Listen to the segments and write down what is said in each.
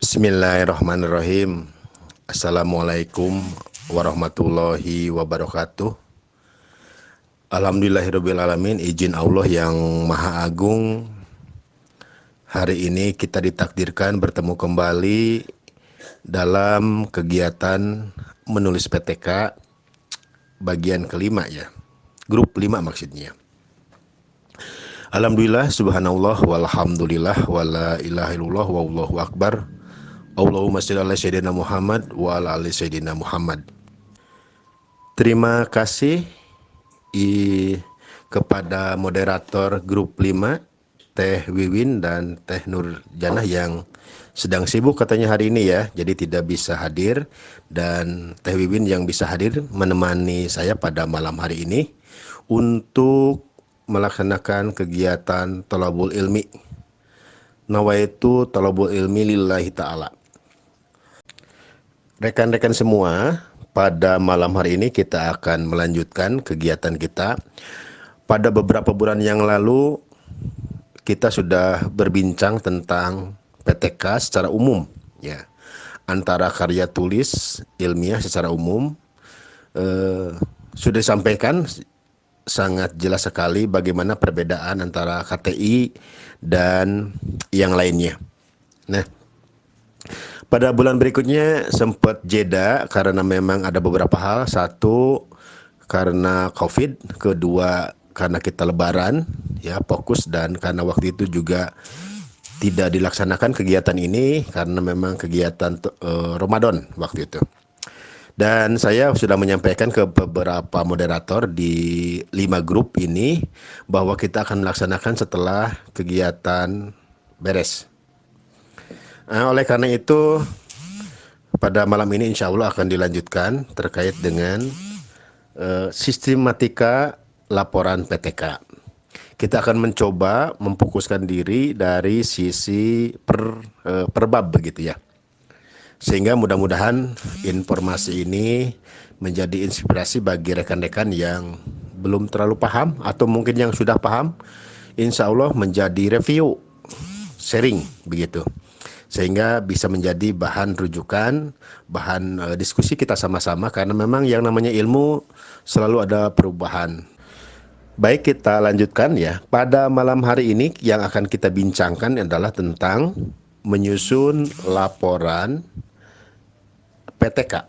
Bismillahirrahmanirrahim. Assalamualaikum warahmatullahi wabarakatuh. Alhamdulillahirrabbilalamin. Izin Allah yang Maha Agung, hari ini kita ditakdirkan bertemu kembali dalam kegiatan menulis PTK bagian kelima ya, grup 5 maksudnya. Alhamdulillah, subhanallah, walhamdulillah, wala ilaha illallah, wallahu akbar. Allahumma sholli ala sayyidina Muhammad wa ala ali sayyidina Muhammad. Terima kasih kepada moderator grup 5 Teh Wiwin dan Teh Nur Janah yang sedang sibuk katanya hari ini ya, jadi tidak bisa hadir, dan Teh Wiwin yang bisa hadir menemani saya pada malam hari ini untuk melaksanakan kegiatan thalabul ilmi. Nawaitu thalabul ilmi lillahi ta'ala. Rekan-rekan semua, pada malam hari ini kita akan melanjutkan kegiatan kita. Pada beberapa bulan yang lalu kita sudah berbincang tentang PTK secara umum ya, antara karya tulis ilmiah secara umum. Sudah disampaikan sangat jelas sekali bagaimana perbedaan antara KTI dan yang lainnya. Nah, pada bulan berikutnya sempat jeda karena memang ada beberapa hal. Satu, karena COVID. Kedua, karena kita lebaran ya, fokus, dan karena waktu itu juga tidak dilaksanakan kegiatan ini karena memang kegiatan Ramadan waktu itu. Dan saya sudah menyampaikan ke beberapa moderator di 5 grup ini bahwa kita akan melaksanakan setelah kegiatan beres. Oleh karena itu, pada malam ini insya Allah akan dilanjutkan terkait dengan sistematika laporan PTK. Kita akan mencoba memfokuskan diri dari sisi per bab begitu ya. Sehingga mudah-mudahan informasi ini menjadi inspirasi bagi rekan-rekan yang belum terlalu paham atau mungkin yang sudah paham, insya Allah menjadi review, sharing begitu. Sehingga bisa menjadi bahan rujukan, bahan diskusi kita sama-sama, karena memang yang namanya ilmu selalu ada perubahan. Baik, kita lanjutkan ya. Pada malam hari ini yang akan kita bincangkan adalah tentang menyusun laporan PTK.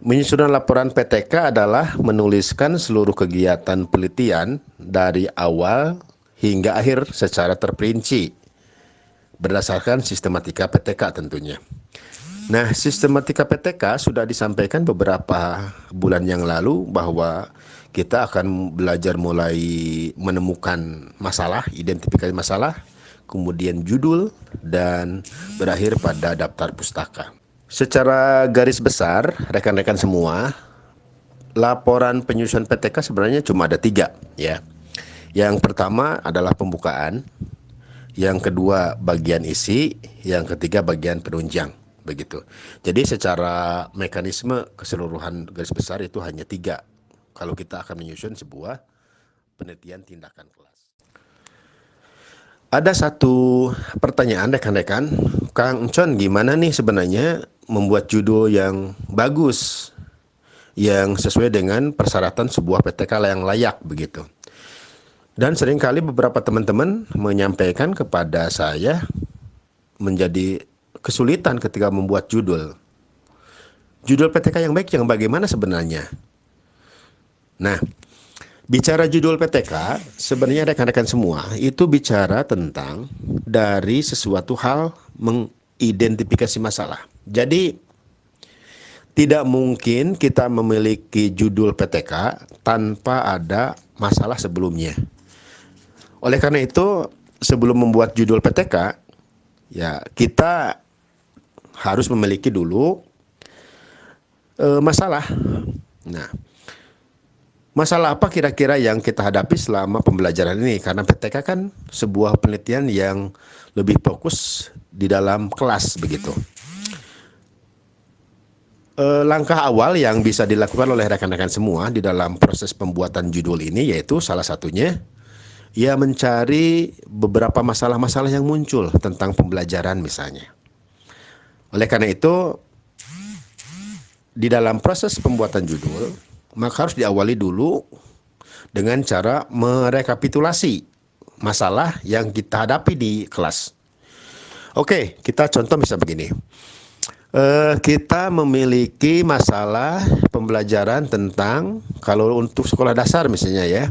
Menyusun laporan PTK adalah menuliskan seluruh kegiatan penelitian dari awal hingga akhir secara terperinci berdasarkan sistematika PTK tentunya. Nah, sistematika PTK sudah disampaikan beberapa bulan yang lalu bahwa kita akan belajar mulai menemukan masalah, identifikasi masalah, kemudian judul, dan berakhir pada daftar pustaka. Secara garis besar, rekan-rekan semua, laporan penyusunan PTK sebenarnya cuma ada 3 ya. Yang pertama adalah pembukaan, yang kedua bagian isi, yang ketiga bagian penunjang begitu. Jadi secara mekanisme keseluruhan garis besar itu hanya 3 kalau kita akan menyusun sebuah penelitian tindakan kelas. Ada satu pertanyaan rekan-rekan, Kang Encon, gimana nih sebenarnya membuat judul yang bagus, yang sesuai dengan persyaratan sebuah PTK yang layak begitu. Dan seringkali beberapa teman-teman menyampaikan kepada saya menjadi kesulitan ketika membuat judul. Judul PTK yang baik yang bagaimana sebenarnya? Nah, bicara judul PTK, sebenarnya rekan-rekan semua itu bicara tentang dari sesuatu hal mengidentifikasi masalah. Jadi tidak mungkin kita memiliki judul PTK tanpa ada masalah sebelumnya. Oleh karena itu, sebelum membuat judul PTK, ya kita harus memiliki dulu masalah. Nah, masalah apa kira-kira yang kita hadapi selama pembelajaran ini? Karena PTK kan sebuah penelitian yang lebih fokus di dalam kelas begitu. Langkah awal yang bisa dilakukan oleh rekan-rekan semua di dalam proses pembuatan judul ini yaitu salah satunya ya mencari beberapa masalah-masalah yang muncul tentang pembelajaran misalnya. Oleh karena itu, di dalam proses pembuatan judul, maka harus diawali dulu dengan cara merekapitulasi masalah yang kita hadapi di kelas. Oke, kita contoh misal begini. Kita memiliki masalah pembelajaran tentang, kalau untuk sekolah dasar misalnya ya,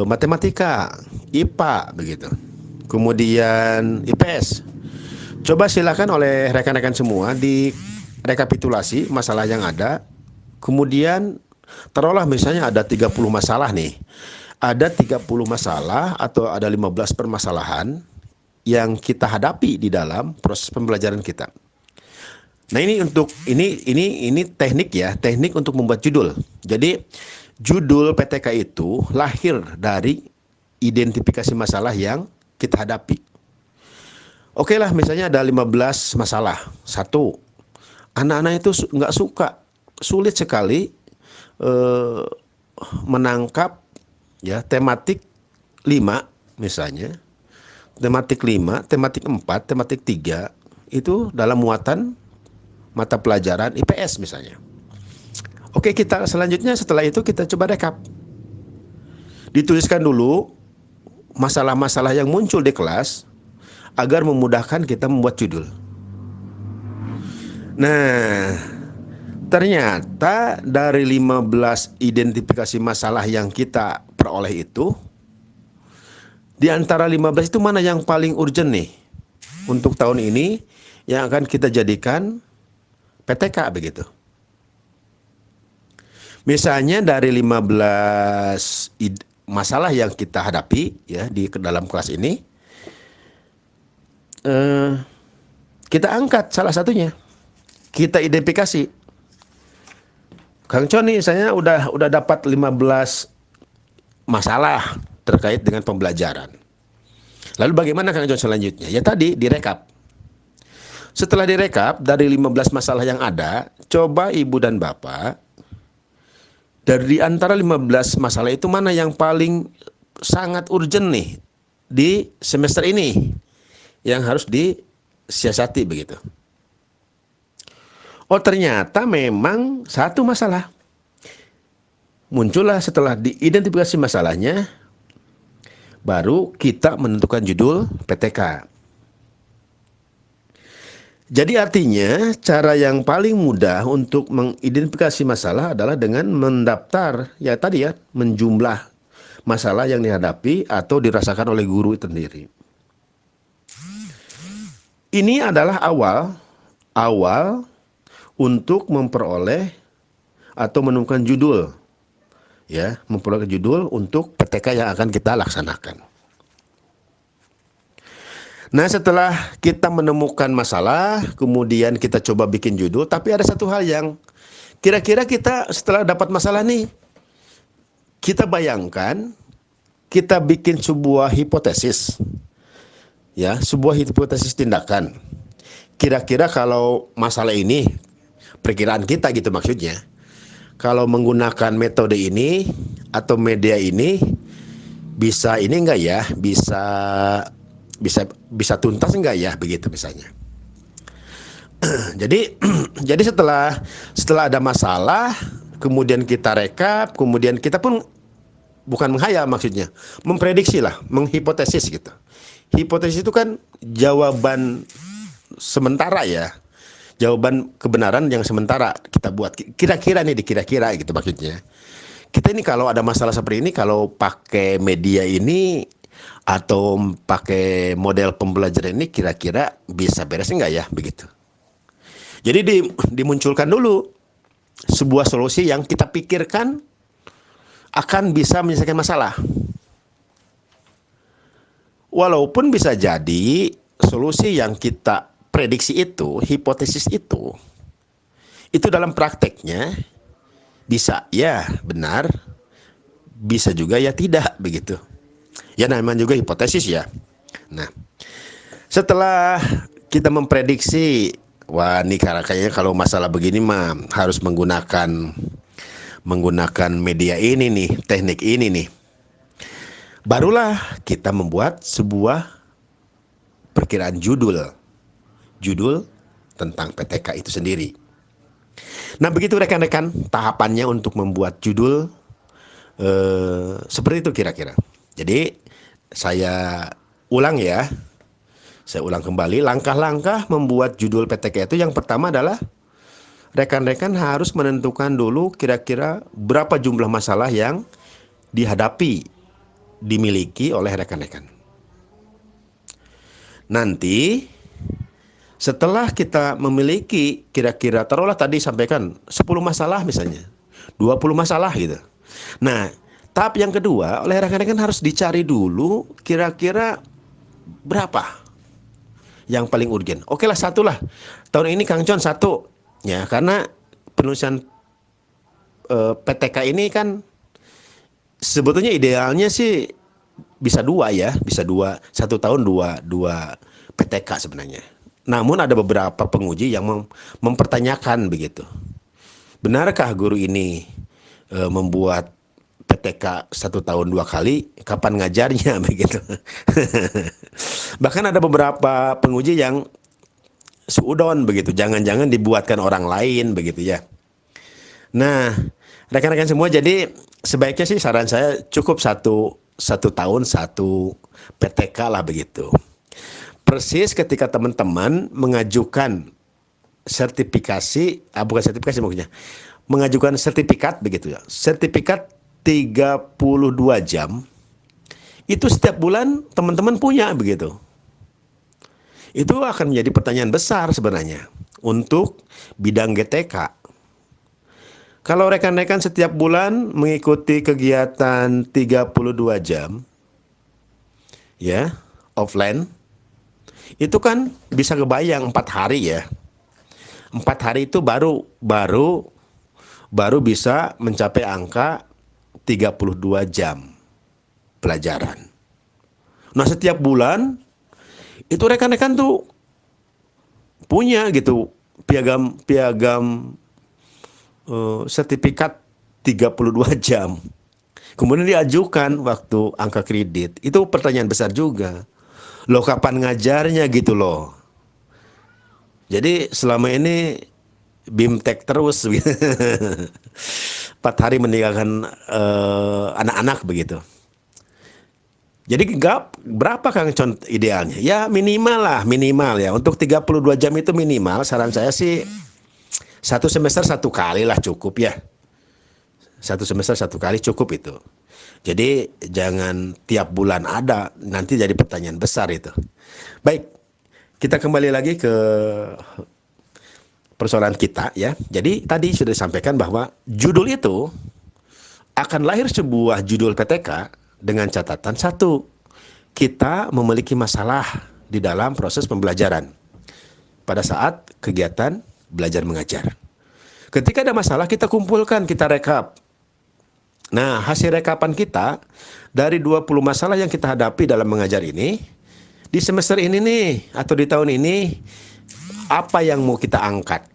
matematika, IPA begitu. Kemudian IPS. Coba silakan oleh rekan-rekan semua di rekapitulasi masalah yang ada. Kemudian taruhlah misalnya ada 30 masalah nih. Ada 30 masalah atau ada 15 permasalahan yang kita hadapi di dalam proses pembelajaran kita. Nah, ini teknik ya, teknik untuk membuat judul. Jadi judul PTK itu lahir dari identifikasi masalah yang kita hadapi. Oke lah, misalnya ada 15 masalah. Satu, anak-anak itu nggak suka, sulit sekali menangkap ya tematik 5 misalnya. Tematik 5, tematik 4, tematik 3 itu dalam muatan mata pelajaran IPS misalnya. Oke, kita selanjutnya setelah itu kita coba rekap. Dituliskan dulu masalah-masalah yang muncul di kelas agar memudahkan kita membuat judul. Nah, ternyata dari 15 identifikasi masalah yang kita peroleh itu, di antara 15 itu mana yang paling urgent nih untuk tahun ini yang akan kita jadikan PTK begitu. Misalnya dari 15 masalah yang kita hadapi ya di dalam kelas ini, kita angkat salah satunya, kita identifikasi. Kang Coni, saya udah dapat 15 masalah terkait dengan pembelajaran. Lalu bagaimana Kang Coni selanjutnya? Ya tadi direkap. Setelah direkap dari 15 masalah yang ada, coba Ibu dan Bapak dari antara 15 masalah itu mana yang paling sangat urgent nih di semester ini yang harus disiasati begitu. Oh, ternyata memang satu masalah. Muncullah setelah diidentifikasi masalahnya, baru kita menentukan judul PTK. Jadi artinya cara yang paling mudah untuk mengidentifikasi masalah adalah dengan mendaftar, ya tadi ya, menjumlah masalah yang dihadapi atau dirasakan oleh guru itu sendiri. Ini adalah awal untuk memperoleh atau menemukan judul, ya, memperoleh judul untuk PTK yang akan kita laksanakan. Nah, setelah kita menemukan masalah, kemudian kita coba bikin judul, tapi ada satu hal yang kira-kira kita setelah dapat masalah nih, kita bayangkan, kita bikin sebuah hipotesis, ya, sebuah hipotesis tindakan. Kira-kira kalau masalah ini, perkiraan kita gitu maksudnya, kalau menggunakan metode ini atau media ini, bisa ini enggak ya, bisa tuntas enggak ya begitu misalnya. jadi setelah ada masalah, kemudian kita rekap, kemudian kita pun bukan menghayal maksudnya, memprediksi lah, menghipotesis gitu. Hipotesis itu kan jawaban sementara ya, jawaban kebenaran yang sementara kita buat. Kira-kira nih, dikira-kira gitu maksudnya. Kita ini kalau ada masalah seperti ini, kalau pakai media ini atau pakai model pembelajaran ini, kira-kira bisa beres enggak ya begitu. Jadi dimunculkan dulu sebuah solusi yang kita pikirkan akan bisa menyelesaikan masalah. Walaupun bisa jadi solusi yang kita prediksi itu, hipotesis itu dalam prakteknya bisa ya benar, bisa juga ya tidak begitu. Ya namanya juga hipotesis ya. Nah, setelah kita memprediksi, wah ini kayaknya kalau masalah begini mah harus menggunakan media ini nih, teknik ini nih. Barulah kita membuat sebuah perkiraan judul tentang PTK itu sendiri. Nah, begitu rekan-rekan tahapannya untuk membuat judul seperti itu kira-kira. Jadi saya ulang ya. Saya ulang kembali, langkah-langkah membuat judul PTK itu yang pertama adalah rekan-rekan harus menentukan dulu kira-kira berapa jumlah masalah yang dihadapi, dimiliki oleh rekan-rekan. Nanti setelah kita memiliki kira-kira, taruhlah tadi sampaikan 10 masalah misalnya, 20 masalah gitu. Nah, tahap yang kedua oleh rekan-rekan harus dicari dulu kira-kira berapa yang paling urgen. Oke lah, satu lah. Tahun ini Kang Con satu. Ya, karena penulisan PTK ini kan sebetulnya idealnya sih bisa dua ya. Bisa dua. Satu tahun dua PTK sebenarnya. Namun ada beberapa penguji yang mempertanyakan begitu. Benarkah guru ini membuat PTK 1 tahun 2 kali, kapan ngajarnya begitu. Bahkan ada beberapa penguji yang suudon begitu, jangan-jangan dibuatkan orang lain begitu ya. Nah, rekan-rekan semua, jadi sebaiknya sih saran saya cukup satu tahun 1 PTK lah begitu. Persis ketika teman-teman mengajukan sertifikasi, bukan sertifikasi maksudnya, mengajukan sertifikat begitu ya. Sertifikat 32 jam itu setiap bulan teman-teman punya begitu. Itu akan menjadi pertanyaan besar sebenarnya untuk bidang GTK. Kalau rekan-rekan setiap bulan mengikuti kegiatan 32 jam ya, offline, itu kan bisa kebayang 4 hari ya. 4 hari itu baru bisa mencapai angka 32 jam pelajaran. Nah, setiap bulan itu rekan-rekan tuh punya gitu piagam sertifikat 32 jam. Kemudian diajukan waktu angka kredit. Itu pertanyaan besar juga. Loh, kapan ngajarnya gitu loh. Jadi selama ini BIMTEK terus gitu. 4 hari meninggalkan anak-anak begitu. Jadi berapa Kang Con idealnya? Ya minimal ya. Untuk 32 jam itu minimal, saran saya sih 1 semester 1 kali lah cukup ya. 1 semester 1 kali cukup itu. Jadi jangan tiap bulan ada, nanti jadi pertanyaan besar itu. Baik, kita kembali lagi ke persoalan kita ya. Jadi tadi sudah disampaikan bahwa judul itu akan lahir sebuah judul PTK dengan catatan satu, kita memiliki masalah di dalam proses pembelajaran pada saat kegiatan belajar mengajar. Ketika ada masalah kita kumpulkan, kita rekap. Nah, hasil rekapan kita dari 20 masalah yang kita hadapi dalam mengajar ini, di semester ini nih atau di tahun ini, apa yang mau kita angkat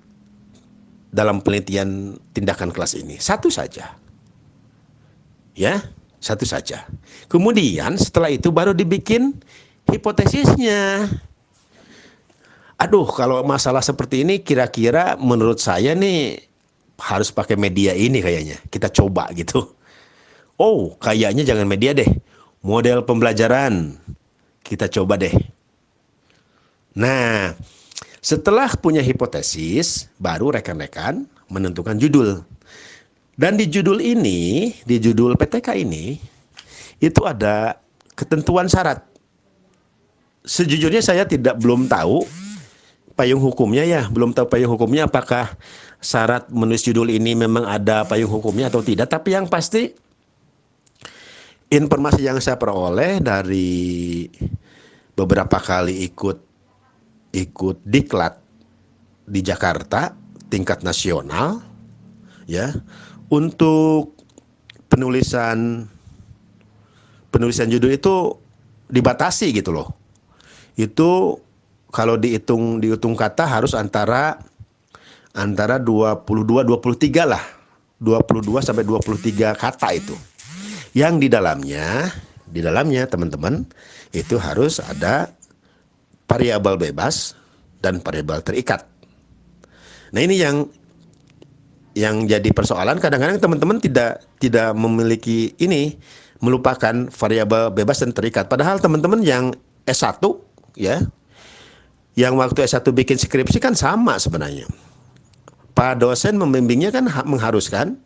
dalam penelitian tindakan kelas ini? Satu saja. Ya, satu saja. Kemudian setelah itu baru dibikin hipotesisnya. Aduh, kalau masalah seperti ini kira-kira menurut saya nih harus pakai media ini kayaknya. Kita coba gitu. Oh, kayaknya jangan media deh. Model pembelajaran. Kita coba deh. Nah, setelah punya hipotesis, baru rekan-rekan menentukan judul. Dan di judul ini, di judul PTK ini, itu ada ketentuan syarat. Sejujurnya saya belum tahu payung hukumnya ya, belum tahu payung hukumnya apakah syarat menulis judul ini memang ada payung hukumnya atau tidak. Tapi yang pasti informasi yang saya peroleh dari beberapa kali ikut diklat di Jakarta tingkat nasional ya, untuk penulisan judul itu dibatasi gitu loh. Itu kalau dihitung kata harus antara 22 23 lah. 22 sampai 23 kata itu. Yang di dalamnya teman-teman itu harus ada variabel bebas dan variabel terikat. Nah, ini yang jadi persoalan, kadang-kadang teman-teman tidak memiliki ini, melupakan variabel bebas dan terikat. Padahal teman-teman yang S1 ya, yang waktu S1 bikin skripsi kan sama sebenarnya. Pak dosen membimbingnya kan mengharuskan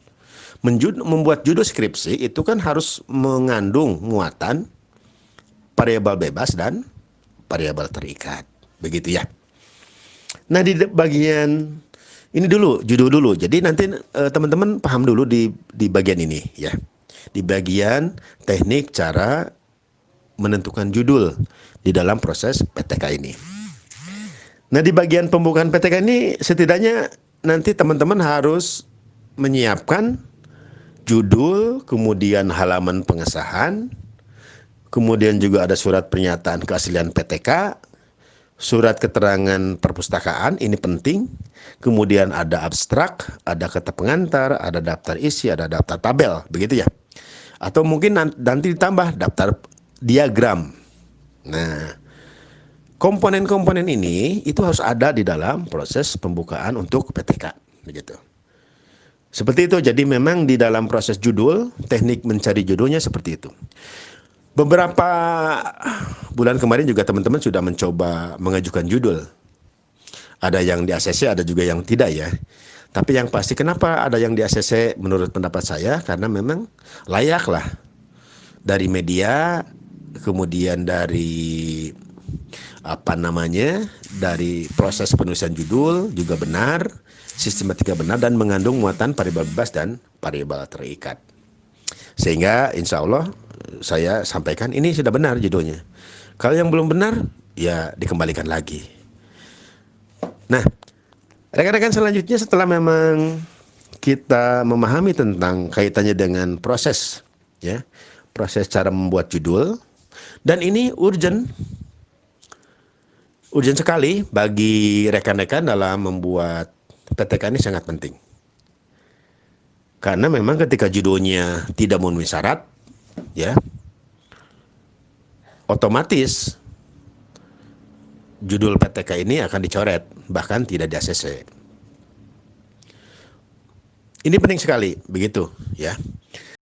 membuat judul skripsi itu kan harus mengandung muatan variabel bebas dan variabel terikat. Begitu ya. Nah, di bagian ini dulu, judul dulu. Jadi nanti teman-teman paham dulu di bagian ini ya. Di bagian teknik cara menentukan judul di dalam proses PTK ini. Nah, di bagian pembukaan PTK ini setidaknya nanti teman-teman harus menyiapkan judul, kemudian halaman pengesahan, kemudian juga ada surat pernyataan keaslian PTK, surat keterangan perpustakaan, ini penting. Kemudian ada abstrak, ada kata pengantar, ada daftar isi, ada daftar tabel, begitu ya. Atau mungkin nanti ditambah daftar diagram. Nah, komponen-komponen ini itu harus ada di dalam proses pembukaan untuk PTK, begitu. Seperti itu. Jadi memang di dalam proses judul, teknik mencari judulnya seperti itu. Beberapa bulan kemarin juga teman-teman sudah mencoba mengajukan judul. Ada yang di ACC, ada juga yang tidak ya. Tapi yang pasti kenapa ada yang di ACC menurut pendapat saya, karena memang layaklah dari media, kemudian dari dari proses penulisan judul juga benar, sistematika benar, dan mengandung muatan variabel bebas dan variabel terikat. Sehingga insya Allah saya sampaikan ini sudah benar judulnya. Kalau yang belum benar, ya dikembalikan lagi. Nah, rekan-rekan, selanjutnya setelah memang kita memahami tentang kaitannya dengan proses, ya, proses cara membuat judul, dan ini urgent sekali bagi rekan-rekan dalam membuat PTK, ini sangat penting. Karena memang ketika judulnya tidak memenuhi syarat, ya, otomatis judul PTK ini akan dicoret, bahkan tidak di-ACC. Ini penting sekali, begitu ya.